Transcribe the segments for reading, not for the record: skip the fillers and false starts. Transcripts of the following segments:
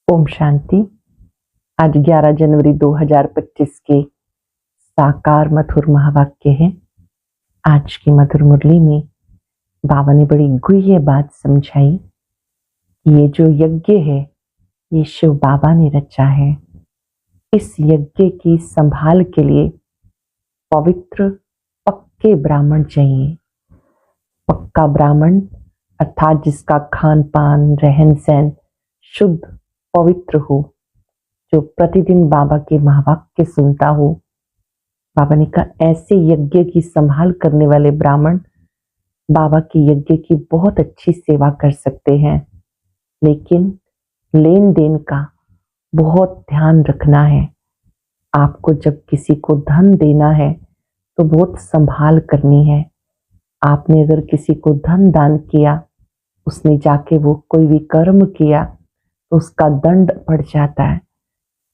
ओम शांति। आज 11 जनवरी 2025 के साकार मधुर महावाक्य है। आज की मधुर मुरली में बाबा ने बड़ी गुह्य बात समझाई। ये जो यज्ञ है ये शिव बाबा ने रचा है। इस यज्ञ की संभाल के लिए पवित्र पक्के ब्राह्मण चाहिए। पक्का ब्राह्मण अर्थात जिसका खान पान रहन सहन शुद्ध पवित्र हो, जो प्रतिदिन बाबा के महावाक्य सुनता हो। बाबा ने कहा ऐसे यज्ञ की संभाल करने वाले ब्राह्मण बाबा के यज्ञ की बहुत अच्छी सेवा कर सकते हैं, लेकिन लेन देन का बहुत ध्यान रखना है। आपको जब किसी को धन देना है तो बहुत संभाल करनी है। आपने अगर किसी को धन दान किया, उसने जाके वो कोई भी कर्म किया तो उसका दंड पड़ जाता है।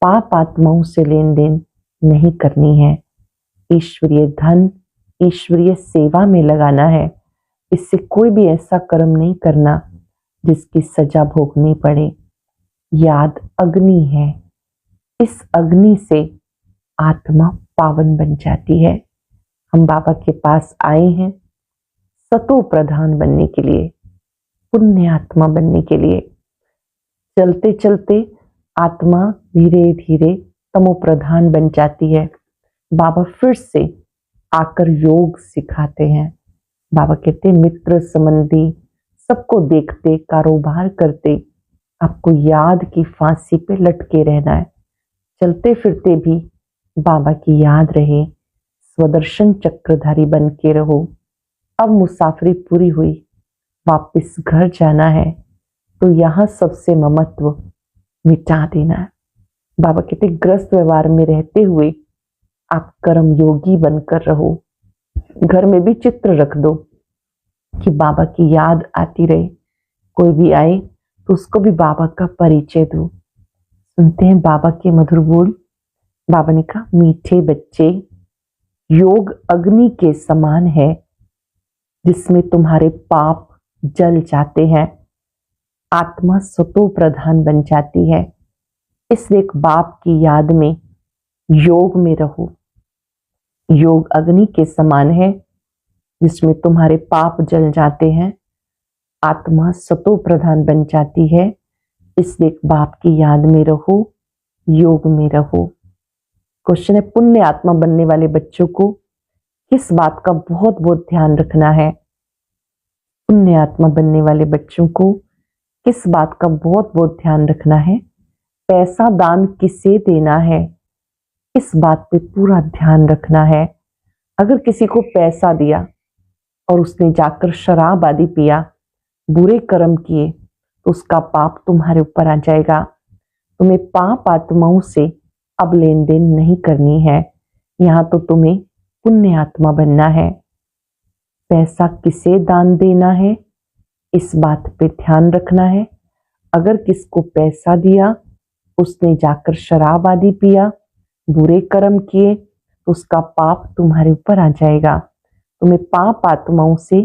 पाप आत्माओं से लेन देन नहीं करनी है। ईश्वरीय धन ईश्वरीय सेवा में लगाना है। इससे कोई भी ऐसा कर्म नहीं करना जिसकी सजा भोगनी पड़े। याद अग्नि है, इस अग्नि से आत्मा पावन बन जाती है। हम बाबा के पास आए हैं सतो प्रधान बनने के लिए, पुण्य आत्मा बनने के लिए। चलते चलते आत्मा धीरे धीरे तमो प्रधान बन जाती है। बाबा फिर से आकर योग सिखाते हैं। बाबा कहते हैं मित्र संबंधी सबको देखते कारोबार करते आपको याद की फांसी पे लटके रहना है। चलते फिरते भी बाबा की याद रहे, स्वदर्शन चक्रधारी बन के रहो। अब मुसाफरी पूरी हुई, वापस घर जाना है तो यहाँ सबसे ममत्व मिटा देना है। बाबा कहते ग्रस्त व्यवहार में रहते हुए आप कर्म योगी बनकर रहो। घर में भी चित्र रख दो कि बाबा की याद आती रहे। कोई भी आए तो उसको भी बाबा का परिचय दो। सुनते हैं बाबा के मधुर बोल। बाबा ने कहा मीठे बच्चे, योग अग्नि के समान है जिसमें तुम्हारे पाप जल जाते हैं, आत्मा सतो प्रधान बन जाती है। इसलिए एक बाप की याद में योग में रहो। योग अग्नि के समान है जिसमें तुम्हारे पाप जल जाते हैं, आत्मा सतो प्रधान बन जाती है। इसलिए एक बाप की याद में रहो, योग में रहो। क्वेश्चन है पुण्य आत्मा बनने वाले बच्चों को किस बात का बहुत बहुत ध्यान रखना है? पुण्य आत्मा बनने वाले बच्चों को किस बात का बहुत बहुत ध्यान रखना है? पैसा दान किसे देना है, इस बात पे पूरा ध्यान रखना है। अगर किसी को पैसा दिया और उसने जाकर शराब आदि पिया, बुरे कर्म किए, तो उसका पाप तुम्हारे ऊपर आ जाएगा। तुम्हें पाप आत्माओं से अब लेन देन नहीं करनी है। यहाँ तो तुम्हें पुण्य आत्मा बनना है। पैसा किसे दान देना है, इस बात पे ध्यान रखना है। अगर किसको पैसा दिया, उसने जाकर शराब आदि पिया, बुरे कर्म किए, तो उसका पाप तुम्हारे ऊपर आ जाएगा। तुम्हें पाप आत्माओं से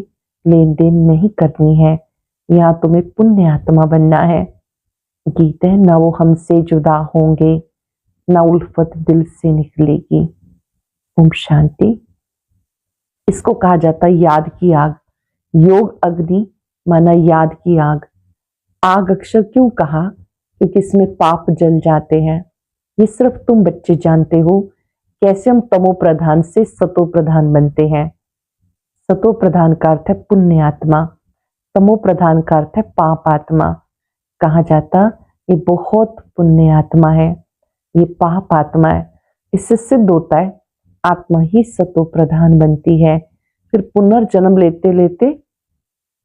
लेन देन नहीं करनी है। यहाँ तुम्हें पुण्य आत्मा बनना है। गीत है न वो हमसे जुदा होंगे, न उल्फत दिल से निकलेगी। ओम शांति। इसको कहा जाता है याद की आग। योग अग्नि माना याद की आग। आग अक्षर क्यों कहा? क्योंकि इसमें पाप जल जाते हैं। ये सिर्फ तुम बच्चे जानते हो कैसे हम तमो प्रधान से सतो प्रधान बनते हैं। सतो प्रधान का अर्थ है पुण्य आत्मा, तमो प्रधान का अर्थ है पाप आत्मा। कहा जाता ये बहुत पुण्य आत्मा है, ये पाप आत्मा है। इससे सिद्ध होता है आत्मा ही सतो प्रधान बनती है, फिर पुनर्जन्म लेते लेते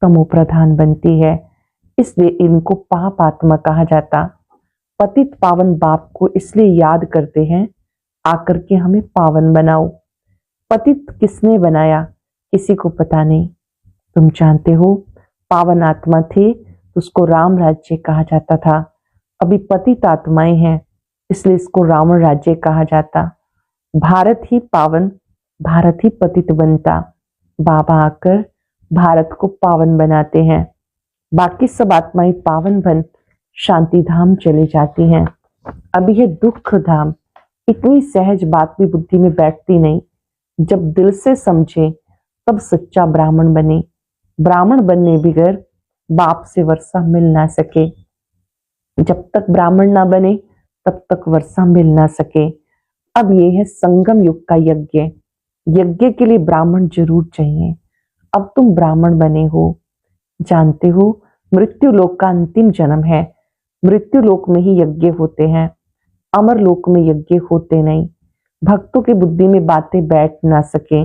तमो प्रधान बनती है। इसलिए इनको पाप आत्मा कहा जाता। पतित पावन बाप को इसलिए याद करते हैं आकर के हमें पावन बनाओ। पतित किसने बनाया किसी को पता नहीं। तुम जानते हो पावन आत्मा थे तो उसको राम राज्य कहा जाता था। अभी पतित आत्माएं हैं इसलिए इसको रावण राज्य कहा जाता। भारत ही पावन, भारत ही पतित बनता। बाबा आकर भारत को पावन बनाते हैं। बाकी सब आत्माएं पावन बन शांति धाम चले जाती हैं। अब यह दुख धाम इतनी सहज बात भी बुद्धि में बैठती नहीं। जब दिल से समझे तब सच्चा ब्राह्मण बने। ब्राह्मण बनने बगैर बाप से वर्षा मिल ना सके। जब तक ब्राह्मण ना बने तब तक वर्षा मिल ना सके। अब ये है संगम युग का यज्ञ। यज्ञ के लिए ब्राह्मण जरूर चाहिए। अब तुम ब्राह्मण बने हो। जानते हो मृत्यु लोक का अंतिम जन्म है। मृत्यु लोक में ही यज्ञ होते हैं, अमर लोक में यज्ञ होते नहीं। भक्तों की बुद्धि में बातें बैठ ना सके।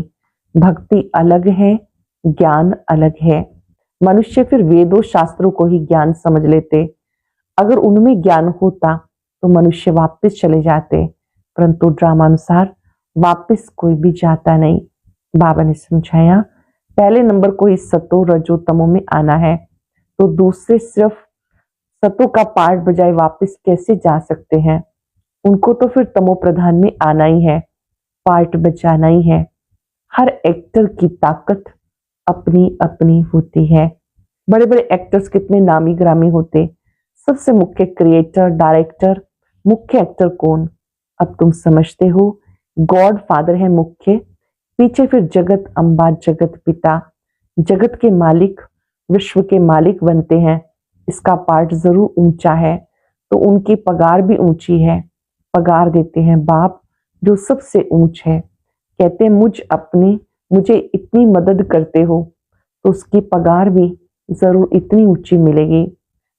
भक्ति अलग है, ज्ञान अलग है। मनुष्य फिर वेदों शास्त्रों को ही ज्ञान समझ लेते। अगर उनमें ज्ञान होता तो मनुष्य वापस चले जाते, परंतु ड्रामानुसार वापस कोई भी जाता नहीं। बाबा ने समझाया पहले नंबर को इस सतो रजो तमो में आना है, तो दूसरे सिर्फ सतो का पार्ट बजाय वापस कैसे जा सकते हैं। उनको तो फिर तमो प्रधान में आना ही है, पार्ट बजाना ही है। हर एक्टर की ताकत अपनी अपनी होती है। बड़े बड़े एक्टर्स कितने नामी ग्रामी होते। सबसे मुख्य क्रिएटर, डायरेक्टर, मुख्य एक्टर कौन? अब तुम समझते हो। गॉड फादर है मुख्य, पीछे फिर जगत अम्बा, जगत पिता, जगत के मालिक, विश्व के मालिक बनते हैं। इसका पार्ट जरूर ऊंचा है, तो उनकी पगार भी ऊंची है। पगार देते हैं बाप जो सबसे ऊंच है। कहते हैं मुझे इतनी मदद करते हो, तो उसकी पगार भी जरूर इतनी ऊंची मिलेगी।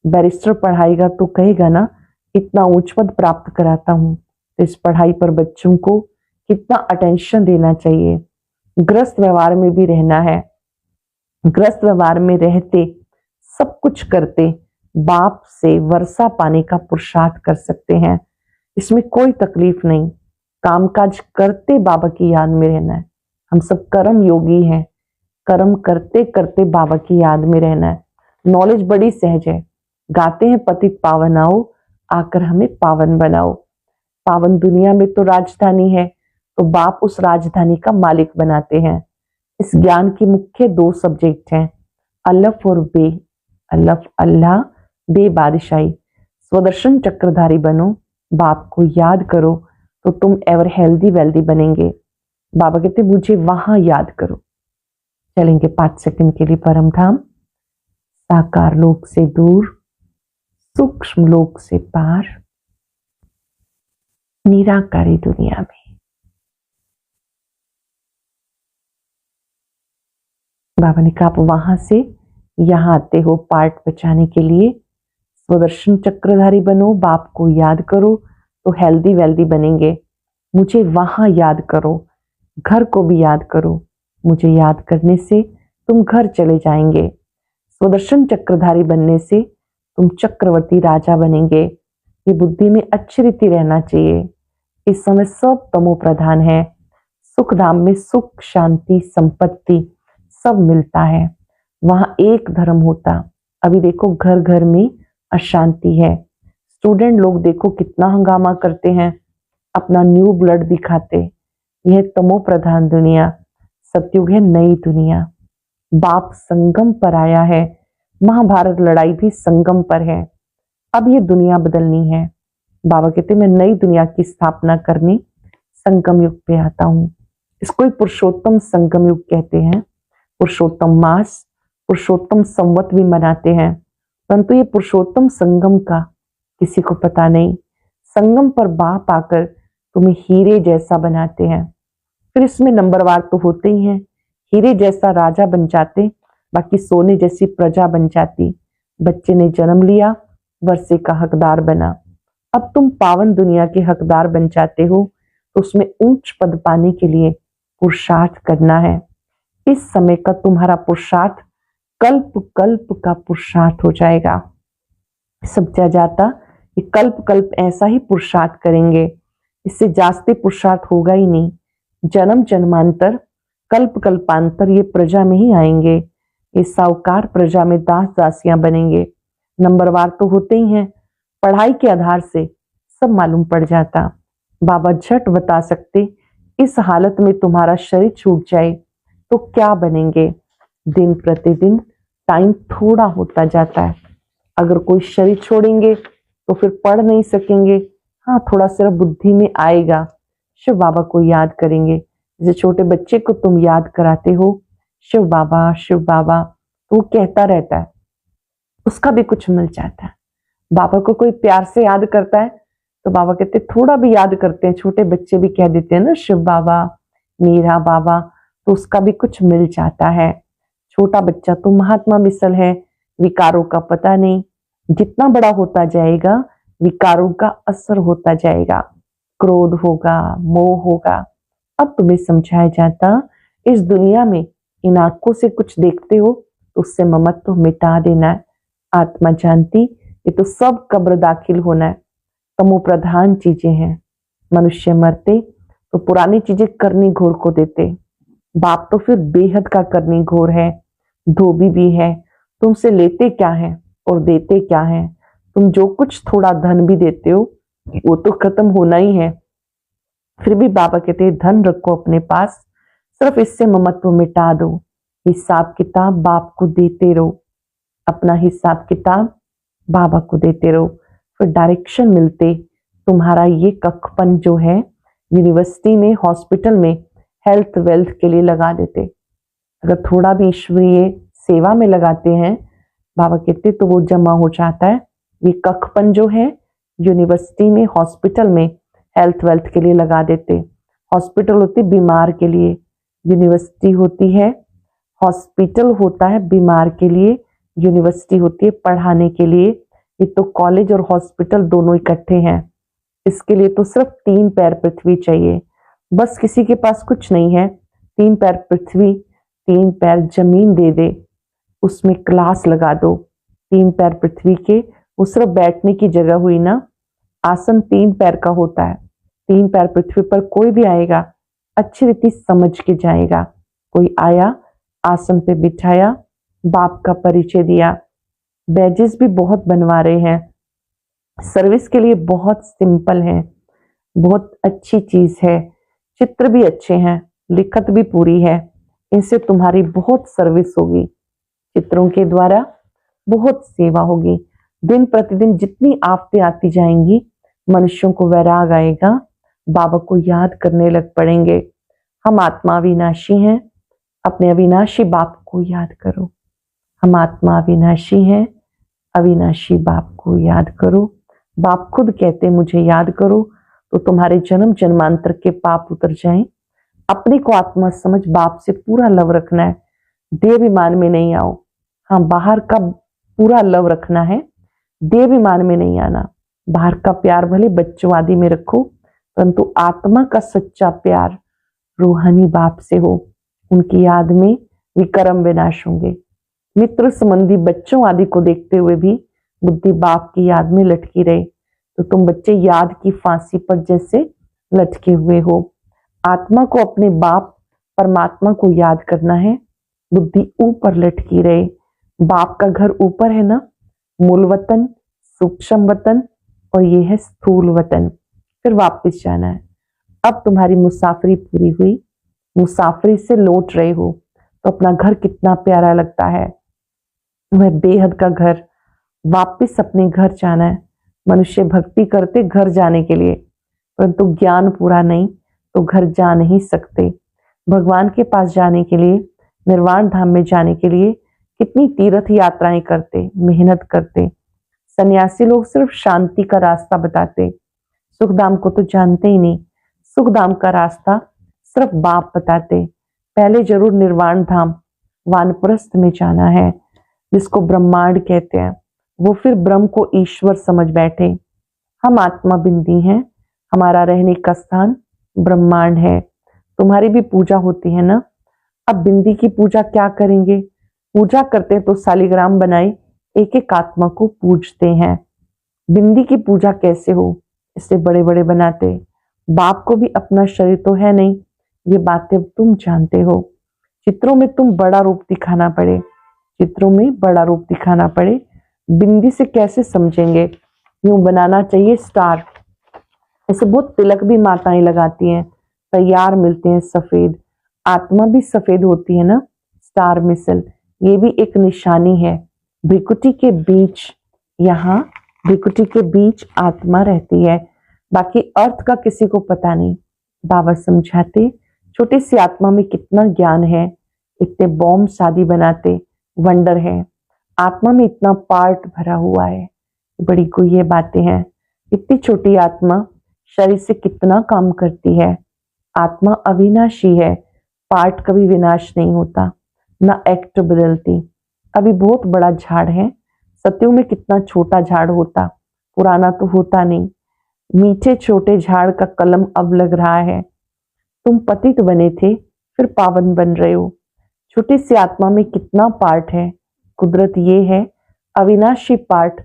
बैरिस्टर पढ़ाएगा तो कहेगा ना इतना उच्च पद प्राप्त कराता हूं, तो इस पढ़ाई पर बच्चों को कितना अटेंशन देना चाहिए। ग्रस्त व्यवहार में भी रहना है। ग्रस्त व्यवहार में रहते सब कुछ करते बाप से वर्षा पाने का पुरुषार्थ कर सकते हैं। इसमें कोई तकलीफ नहीं। कामकाज करते बाबा की याद में रहना है। हम सब कर्म योगी हैं। कर्म करते करते बाबा की याद में रहना है। नॉलेज बड़ी सहज है। गाते हैं पतित पावन आओ, आकर हमें पावन बनाओ। पावन दुनिया में तो राजधानी है, तो बाप उस राजधानी का मालिक बनाते हैं। इस ज्ञान की मुख्य दो सब्जेक्ट हैं, अलफ और बे। अलफ अल्लाह, बे बादशाही। स्वदर्शन चक्रधारी बनो, बाप को याद करो, तो तुम एवर हेल्दी वेल्दी बनेंगे। बाबा कहते मुझे वहां याद करो। चलेंगे 5 सेकंड के लिए परम धाम। साकार लोक से दूर, सूक्ष्म लोक से पार, निराकारी दुनिया में। बाबा ने कहा आप वहां से यहां आते हो पार्ट बचाने के लिए। स्वदर्शन चक्रधारी बनो, बाप को याद करो, तो हेल्दी वेल्दी बनेंगे। मुझे वहां याद करो, घर को भी याद करो। मुझे याद करने से तुम घर चले जाएंगे। स्वदर्शन चक्रधारी बनने से तुम चक्रवर्ती राजा बनेंगे। ये बुद्धि में अच्छी रीति रहना चाहिए। इस समय सब तमो प्रधान है। सुख धाम में सुख, शांति, संपत्ति सब मिलता है। वहां एक धर्म होता। अभी देखो घर घर में अशांति है। स्टूडेंट लोग देखो कितना हंगामा करते हैं, अपना न्यू ब्लड दिखाते। यह तमो प्रधान दुनिया। सतयुग है नई दुनिया। बाप संगम पर आया है। महाभारत लड़ाई भी संगम पर है। अब ये दुनिया बदलनी है। बाबा कहते मैं नई दुनिया की स्थापना करने संगम युग पे आता हूँ। इसको ही पुरुषोत्तम संगम युग कहते हैं। पुरुषोत्तम मास, पुरुषोत्तम संवत भी मनाते हैं, परंतु ये पुरुषोत्तम संगम का किसी को पता नहीं। संगम पर बाप आकर तुम्हें हीरे जैसा बनाते हैं। फिर इसमें नंबरवार तो होते ही हैं। हीरे जैसा राजा बन जाते, बाकी सोने जैसी प्रजा बन जाती। बच्चे ने जन्म लिया, वर्षे का हकदार बना। अब तुम पावन दुनिया के हकदार बन जाते हो, तो उसमें ऊंच पद पाने के लिए पुरुषार्थ करना है। इस समय का तुम्हारा पुरुषार्थ कल्प कल्प का पुरुषार्थ हो जाएगा। समझा जाता कि कल्प कल्प ऐसा ही पुरुषार्थ करेंगे, इससे जास्ती पुरुषार्थ होगा ही नहीं। जन्म जन्मांतर, कल्प कल्पांतर ये प्रजा में ही आएंगे। ये साहूकार प्रजा में दास दासियां बनेंगे। नंबरवार तो होते ही हैं। पढ़ाई के आधार से सब मालूम पड़ जाता। बाबा झट बता सकते इस हालत में तुम्हारा शरीर छूट जाए तो क्या बनेंगे। दिन प्रतिदिन टाइम थोड़ा होता जाता है। अगर कोई शरीर छोड़ेंगे तो फिर पढ़ नहीं सकेंगे। हाँ, थोड़ा सिर्फ बुद्धि में आएगा, शिव बाबा को याद करेंगे। जैसे छोटे बच्चे को तुम याद कराते हो शिव बाबा शिव बाबा, तो वो कहता रहता है, उसका भी कुछ मिल जाता है। बाबा को कोई प्यार से याद करता है तो बाबा कहते थोड़ा भी याद करते हैं, छोटे बच्चे भी कह देते हैं ना शिव बाबा मीरा बाबा, तो उसका भी कुछ मिल जाता है। छोटा बच्चा तो महात्मा मिसल है, विकारों का पता नहीं, जितना बड़ा होता जाएगा विकारों का असर होता जाएगा, क्रोध होगा, मोह होगा। अब तुम्हें समझाया जाता, इस दुनिया में इन आंखों से कुछ देखते हो तो उससे ममत्व मिटा देना है। आत्मा जानती ये तो सब कब्र दाखिल होना है, तमो प्रधान चीजें हैं। मनुष्य मरते तो पुरानी चीजें करनी घोर को देते, बाप तो फिर बेहद का करनी घोर है, धोबी भी है। तुमसे लेते क्या है और देते क्या है? तुम जो कुछ थोड़ा धन भी देते हो वो तो खत्म होना ही है। फिर भी बाबा कहते हैं धन रखो अपने पास, सिर्फ इससे ममत्व मिटा दो। हिसाब किताब बाप को देते रहो, अपना हिसाब किताब बाबा को देते रहो, फिर डायरेक्शन मिलते। तुम्हारा ये कखपन जो है यूनिवर्सिटी में, हॉस्पिटल में हेल्थ वेल्थ के लिए लगा देते। अगर थोड़ा भी ईश्वरीय सेवा में लगाते हैं बाबा कहते तो वो जमा हो जाता है। ये कखपन जो है यूनिवर्सिटी में, हॉस्पिटल में हेल्थ वेल्थ के लिए लगा देते। हॉस्पिटल होती बीमार के लिए, यूनिवर्सिटी होती है, हॉस्पिटल होता है बीमार के लिए, यूनिवर्सिटी होती है पढ़ाने के लिए। ये तो कॉलेज और हॉस्पिटल दोनों इकट्ठे हैं। इसके लिए तो सिर्फ 3 पैर पृथ्वी चाहिए। बस किसी के पास कुछ नहीं है, 3 पैर पृथ्वी, 3 पैर जमीन दे दे, उसमें क्लास लगा दो। 3 पैर पृथ्वी के, वो सिर्फ बैठने की जगह हुई ना। आसन 3 पैर का होता है। 3 पैर पृथ्वी पर कोई भी आएगा अच्छी रीति समझ के जाएगा। कोई आया आसन पे बिठाया, बाप का परिचय दिया। बैजेस भी बहुत बनवा रहे हैं, सर्विस के लिए बहुत सिंपल है, बहुत अच्छी चीज है। चित्र भी अच्छे हैं, लिखत भी पूरी है, इनसे तुम्हारी बहुत सर्विस होगी। चित्रों के द्वारा बहुत सेवा होगी। दिन प्रतिदिन जितनी आफतें आती जाएंगी मनुष्यों को वैराग आएगा, बाबा को याद करने लग पड़ेंगे। हम आत्मा अविनाशी हैं, अपने अविनाशी बाप को याद करो। हम आत्मा अविनाशी हैं, अविनाशी बाप को याद करो। बाप खुद कहते मुझे याद करो तो तुम्हारे जन्म जन्मांतर के पाप उतर जाएं। अपने को आत्मा समझ बाप से पूरा लव रखना है, देहाभिमान में नहीं आओ। हाँ, बाहर का पूरा लव रखना है, देहाभिमान में नहीं आना। बाहर का प्यार भले बच्चों आदि में रखो, परंतु आत्मा का सच्चा प्यार रूहानी बाप से हो। उनकी याद में विकर्म विनाश होंगे। मित्र संबंधी बच्चों आदि को देखते हुए भी बुद्धि बाप की याद में लटकी रहे तो तुम बच्चे याद की फांसी पर जैसे लटके हुए हो। आत्मा को अपने बाप परमात्मा को याद करना है, बुद्धि ऊपर लटकी रहे। बाप का घर ऊपर है ना, मूल वतन, सूक्ष्म वतन, और ये है स्थूल वतन। फिर वापस जाना है। अब तुम्हारी मुसाफरी पूरी हुई, मुसाफरी से लौट रहे हो तो अपना घर कितना प्यारा लगता है, वह बेहद का घर। वापस अपने घर जाना है। मनुष्य भक्ति करते घर जाने के लिए, परंतु ज्ञान पूरा नहीं तो घर जा नहीं सकते। भगवान के पास जाने के लिए, निर्वाण धाम में जाने के लिए कितनी तीर्थ यात्राएं करते, मेहनत करते। सन्यासी लोग सिर्फ शांति का रास्ता बताते, सुखधाम को तो जानते ही नहीं। सुखधाम का रास्ता सिर्फ बाप बताते। पहले जरूर निर्वाण धाम वानप्रस्थ में जाना है, जिसको ब्रह्मांड कहते हैं। वो फिर ब्रह्म को ईश्वर समझ बैठे। हम आत्मा बिंदी हैं, हमारा रहने का स्थान ब्रह्मांड है। तुम्हारी भी पूजा होती है ना। अब बिंदी की पूजा क्या करेंगे? पूजा करते तो शालिग्राम बनाए एक एक आत्मा को पूजते हैं। बिंदी की पूजा कैसे हो? इससे बड़े बड़े बनाते। बाप को भी अपना शरीर तो है नहीं, ये बातें तुम जानते हो। चित्रों में तुम बड़ा रूप दिखाना पड़े, चित्रों में बड़ा रूप दिखाना पड़े। बिंदी से कैसे समझेंगे? यूं बनाना चाहिए स्टार। ऐसे बहुत तिलक भी माताएं लगाती हैं, तैयार मिलते हैं सफेद। आत्मा भी सफेद होती है ना, स्टार मिसल। ये भी एक निशानी है। भ्रिकुटी के बीच यहाँ भृकुटी के बीच आत्मा रहती है, बाकी अर्थ का किसी को पता नहीं। बाबा समझाते छोटी सी आत्मा में कितना ज्ञान है, इतने बॉम्ब शादी बनाते, वंडर है। आत्मा में इतना पार्ट भरा हुआ है, बड़ी कोई ये बातें हैं। इतनी छोटी आत्मा शरीर से कितना काम करती है। आत्मा अविनाशी है, पार्ट कभी विनाश नहीं होता, ना एक्ट बदलती। अभी बहुत बड़ा झाड़ है, सत्युग में कितना छोटा झाड़ होता, पुराना तो होता नहीं। मीठे छोटे झाड़ का कलम अब लग रहा है। तुम पतित बने थे, फिर पावन बन रहे हो। छोटी सी आत्मा में कितना पार्ट है। कुदरत ये है, अविनाशी पार्ट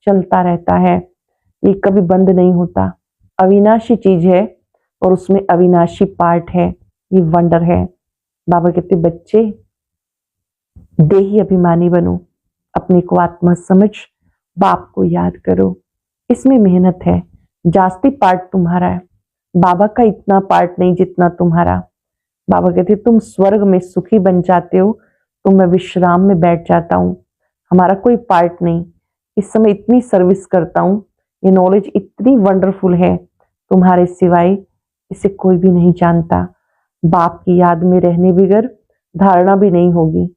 चलता रहता है, ये कभी बंद नहीं होता। अविनाशी चीज है और उसमें अविनाशी पार्ट है, ये वंडर है। बाबा कहते बच्चे देही अभिमानी बनो, अपने को आत्मा समझ बाप को याद करो। इसमें मेहनत है, जास्ती पार्ट तुम्हारा है, बाबा का इतना पार्ट नहीं जितना तुम्हारा। बाबा कहते तुम स्वर्ग में सुखी बन जाते हो तो मैं विश्राम में बैठ जाता हूँ, हमारा कोई पार्ट नहीं। इस समय इतनी सर्विस करता हूँ, ये नॉलेज इतनी वंडरफुल है, तुम्हारे सिवाय इसे कोई भी नहीं जानता। बाप की याद में रहने बगैर धारणा भी नहीं होगी।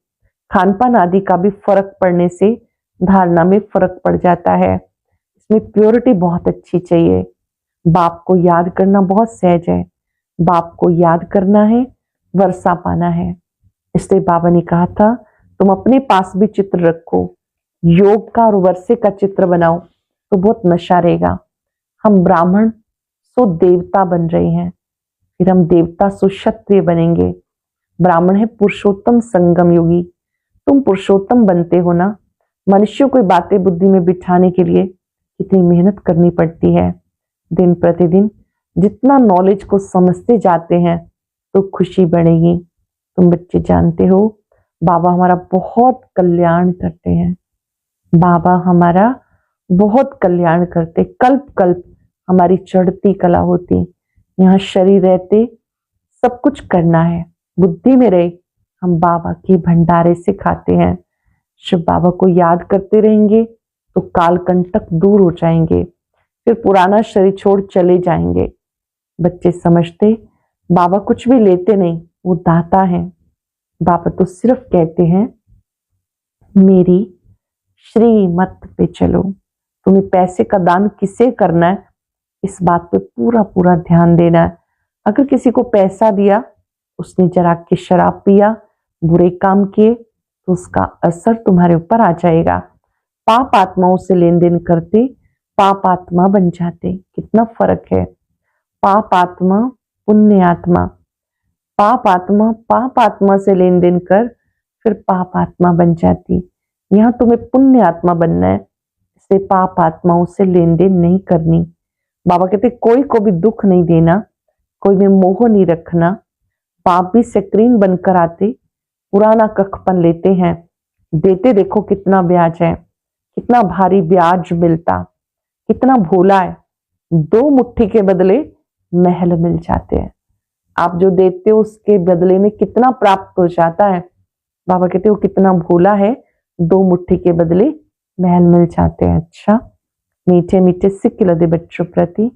खान पान आदि का भी फर्क पड़ने से धारणा में फर्क पड़ जाता है। इसमें प्योरिटी बहुत अच्छी चाहिए। बाप को याद करना बहुत सहज है, बाप को याद करना है, वर्षा पाना है। इसलिए बाबा ने कहा था तुम अपने पास भी चित्र रखो, योग का और वर्षे का चित्र बनाओ तो बहुत नशा रहेगा। हम ब्राह्मण सो देवता बन रहे हैं, फिर हम देवता सो क्षत्रिय बनेंगे। ब्राह्मण है पुरुषोत्तम संगम योगी, तुम पुरुषोत्तम बनते हो ना। मनुष्यों को बातें बुद्धि में बिठाने के लिए कितनी मेहनत करनी पड़ती है। दिन प्रतिदिन जितना नॉलेज को समझते जाते हैं तो खुशी बढ़ेगी। तुम बच्चे जानते हो बाबा हमारा बहुत कल्याण करते हैं, बाबा हमारा बहुत कल्याण करते। कल्प कल्प हमारी चढ़ती कला होती। यहाँ शरीर रहते सब कुछ करना है, बुद्धि में रहे हम बाबा के भंडारे से खाते हैं। शिव बाबा को याद करते रहेंगे तो काल कंटक दूर हो जाएंगे, फिर पुराना शरीर छोड़ चले जाएंगे। बच्चे समझते बाबा कुछ भी लेते नहीं, वो दाता है। बाबा तो सिर्फ कहते हैं मेरी श्रीमत पे चलो। तुम्हें पैसे का दान किसे करना है, इस बात पे पूरा पूरा ध्यान देना है। अगर किसी को पैसा दिया, उसने जरा के शराब पिया, बुरे काम किए, तो उसका असर तुम्हारे ऊपर आ जाएगा। पाप आत्माओं से लेन देन करते पाप आत्मा बन जाते। कितना फर्क है, पाप आत्मा पुण्य आत्मा। पाप आत्मा से लेन देन कर फिर पाप आत्मा बन जाती। यहाँ तुम्हें पुण्य आत्मा बनना है, इससे पाप आत्माओं से लेन देन नहीं करनी। बाबा कहते कोई को भी दुख नहीं देना, कोई में मोह नहीं रखना। पाप भी स्क्रीन बनकर आते, पुराना कखपन लेते हैं, देते देखो कितना ब्याज है, कितना भारी ब्याज मिलता, कितना भोला है। 2 मुट्ठी के बदले महल मिल जाते हैं। आप जो देते हो उसके बदले में कितना प्राप्त हो जाता है। बाबा कहते हो कितना भोला है, 2 मुट्ठी के बदले महल मिल जाते हैं। अच्छा, मीठे मीठे सिक्ख लदे बच्चों प्रति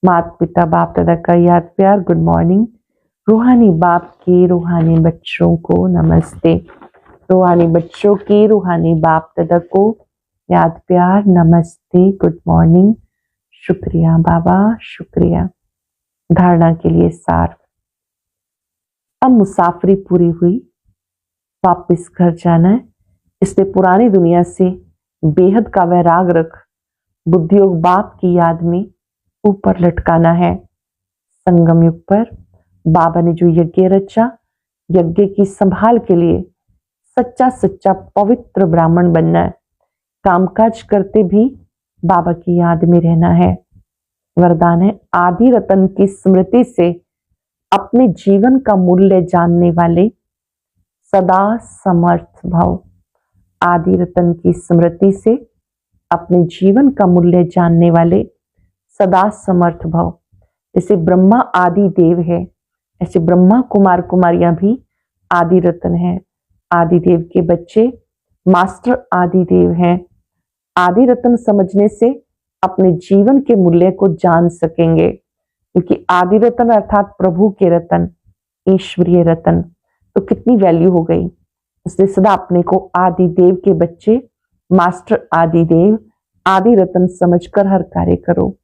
माता पिता बाप दादा का याद प्यार। Good morning. रूहानी बाप के रूहानी बच्चों को नमस्ते। रूहानी बच्चों के रूहानी बाप दादा को याद प्यार, नमस्ते, गुड मॉर्निंग। शुक्रिया बाबा, शुक्रिया। धारणा के लिए सार। अब मुसाफरी पूरी हुई, वापस घर जाना है। इसलिए पुरानी दुनिया से बेहद का वैराग रख बुद्धियोग बाप की याद में ऊपर लटकाना है। संगम युग पर बाबा ने जो यज्ञ रचा, यज्ञ की संभाल के लिए सच्चा सच्चा पवित्र ब्राह्मण बनना है। कामकाज करते भी बाबा की याद में रहना है। वरदान है आदि रतन की स्मृति से अपने जीवन का मूल्य जानने वाले सदा समर्थ भव। आदि रतन की स्मृति से अपने जीवन का मूल्य जानने वाले सदा समर्थ भव। जैसे ब्रह्मा आदि देव है, ऐसे ब्रह्मा कुमार कुमारियां भी आदि रतन है। आदि देव के बच्चे मास्टर आदि देव हैं। आदि रत्न समझने से अपने जीवन के मूल्य को जान सकेंगे, क्योंकि आदि रत्न अर्थात प्रभु के रत्न, ईश्वरीय रत्न, तो कितनी वैल्यू हो गई। इसलिए सदा अपने को आदि देव के बच्चे, मास्टर आदि देव, आदि रत्न समझकर हर कार्य करो।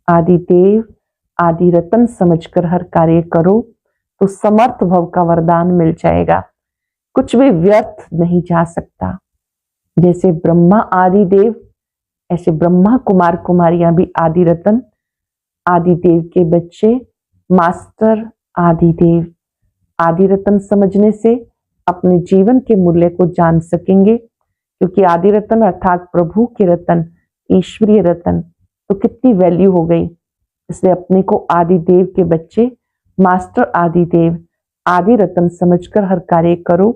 आदि देव, आदि रत्न समझकर हर कार्य करो तो समर्थ भव का वरदान मिल जाएगा। कुछ भी व्यर्थ नहीं जा सकता। जैसे ब्रह्मा आदि देव, ऐसे ब्रह्मा कुमार कुमारियां भी आदि रत्न, आदि देव के बच्चे, मास्टर आदि देव। आदि रत्न समझने से अपने जीवन के मूल्य को जान सकेंगे, क्योंकि आदि रत्न अर्थात प्रभु के रत्न, ईश्वरीय रत्न, तो कितनी वैल्यू हो गई। इसलिए अपने को आदि देव के बच्चे, मास्टर आदि देव, आदि रत्न समझकर हर कार्य करो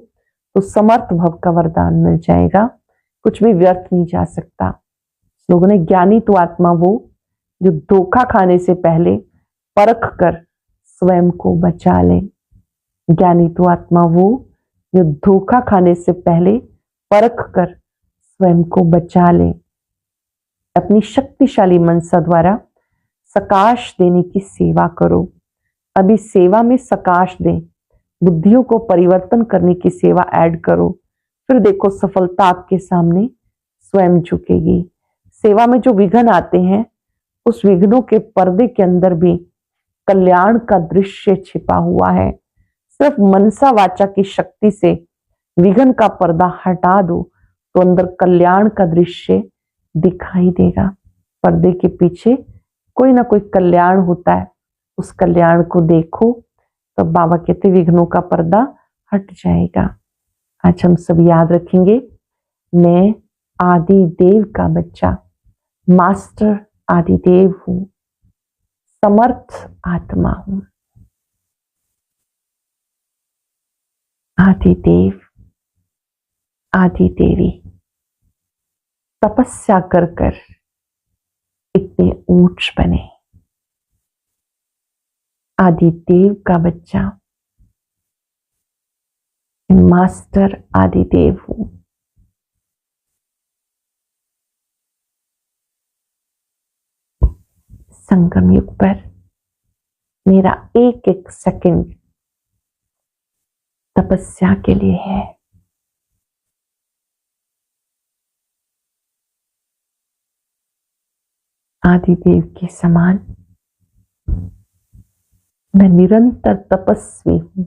तो समर्थ भव का वरदान मिल जाएगा। कुछ भी व्यर्थ नहीं जा सकता। लोगों ने ज्ञानी तो आत्मा वो जो धोखा खाने से पहले परख कर स्वयं को बचा ले। ज्ञानी तो आत्मा वो जो धोखा खाने से पहले परख कर स्वयं को बचा ले। अपनी शक्तिशाली मनसा द्वारा सकाश देने की सेवा करो। अभी सेवा में सकाश दें, बुद्धियों को परिवर्तन करने की सेवा ऐड करो, फिर देखो सफलता आपके सामने स्वयं झुकेगी। सेवा में जो विघ्न आते हैं, उस विघ्नों के पर्दे के अंदर भी कल्याण का दृश्य छिपा हुआ है। सिर्फ मनसा वाचा की शक्ति से विघ्न का पर्दा हटा दो तो अंदर कल्याण का दृश्य दिखाई देगा। पर्दे के पीछे कोई ना कोई कल्याण होता है, उस कल्याण को देखो तो बाबा कहते विघ्नों का पर्दा हट जाएगा। आज हम सब याद रखेंगे, मैं आदि देव का बच्चा, मास्टर आदि देव हूं, समर्थ आत्मा हूं। आदि देव, आदि देवी तपस्या कर कर इतने ऊंच बने। आदि देव का बच्चा, मास्टर आदि देव हूं। संगम युग पर मेरा एक एक सेकंड तपस्या के लिए है। आदिदेव के समान मैं निरंतर तपस्वी हूं,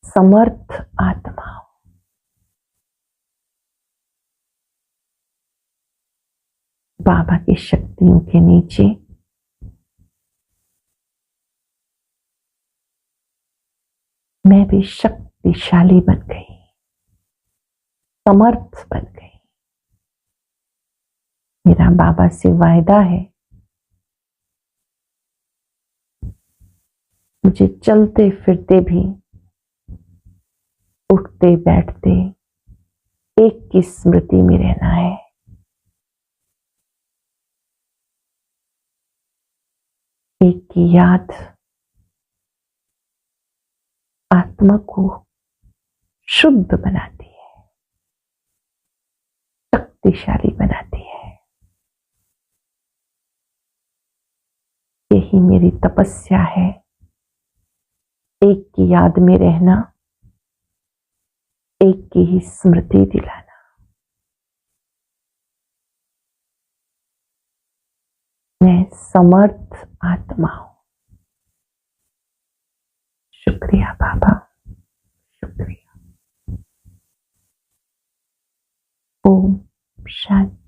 समर्थ आत्मा हूं। बाबा की शक्तियों के नीचे मैं भी शक्तिशाली बन गई, समर्थ बन गई। मेरा बाबा से वायदा है, मुझे चलते फिरते भी, उठते बैठते एक की स्मृति में रहना है। एक की याद आत्मा को शुद्ध बनाती है, शक्तिशाली बनाती है। यही मेरी तपस्या है, एक की याद में रहना, एक की ही स्मृति दिलाना। मैं समर्थ आत्मा हूं। शुक्रिया बाबा, शुक्रिया। ओम शांति।